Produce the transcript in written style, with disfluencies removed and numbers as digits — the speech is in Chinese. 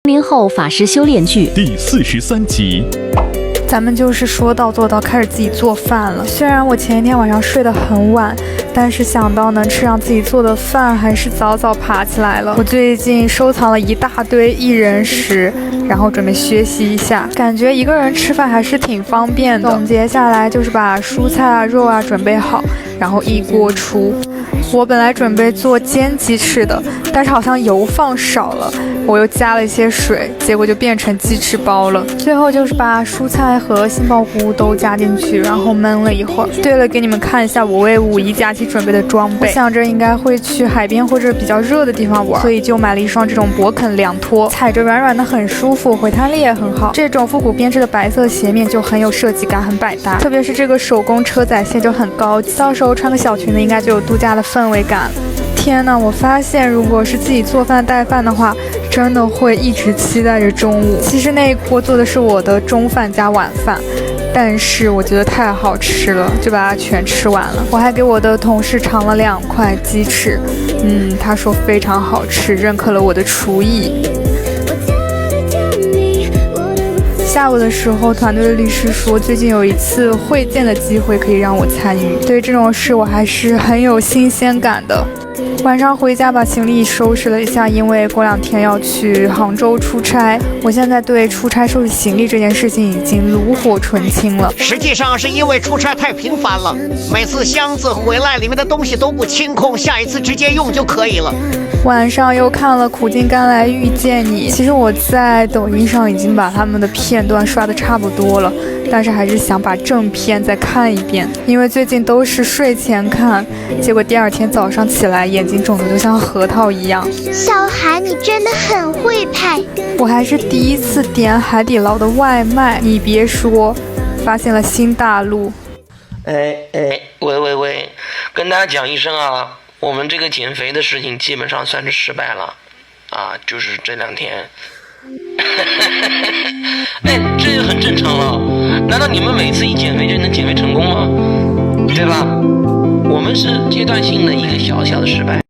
0后法师修炼剧第43集。咱们就是说到做到，开始自己做饭了。虽然我前一天晚上睡得很晚，但是想到能吃上自己做的饭，还是早早爬起来了。我最近收藏了一大堆一人食，然后准备学习一下，感觉一个人吃饭还是挺方便的。总结下来就是把蔬菜啊、肉啊准备好，然后一锅出。我本来准备做煎鸡翅的，但是好像油放少了，我又加了一些水，结果就变成鸡翅包了。最后就是把蔬菜和杏鲍菇都加进去，然后焖了一会儿。对了，给你们看一下我为五一假期准备的装备。我想着应该会去海边或者比较热的地方玩，所以就买了一双这种勃肯凉拖，踩着软软的很舒服，回弹力也很好。这种复古编织的白色鞋面就很有设计感，很百搭。特别是这个手工车仔线就很高级，到时候穿个小裙子应该就有度假的氛围感。天呐，我发现如果是自己做饭带饭的话，真的会一直期待着中午。其实那一锅做的是我的中饭加晚饭，但是我觉得太好吃了，就把它全吃完了。我还给我的同事尝了2块鸡翅，他说非常好吃，认可了我的厨艺。下午的时候，团队的律师说，最近有一次会见的机会可以让我参与，对于这种事我还是很有新鲜感的。晚上回家把行李收拾了一下，因为过2天要去杭州出差。我现在对出差收拾行李这件事情已经炉火纯青了。实际上是因为出差太频繁了，每次箱子回来里面的东西都不清空，下一次直接用就可以了。晚上又看了《苦尽甘来遇见你》，其实我在抖音上已经把他们的片段刷得差不多了，但是还是想把正片再看一遍，因为最近都是睡前看，结果第2天早上起来眼睛肿得就像核桃一样。小韩，你真的很会拍。我还是第一次点海底捞的外卖，你别说，发现了新大陆。喂，跟大家讲一声啊，我们这个减肥的事情基本上算是失败了啊，就是这2天。这也很正常了，难道你们每次一减肥就能减肥成功吗？对吧？我们是阶段性的一个小小的失败。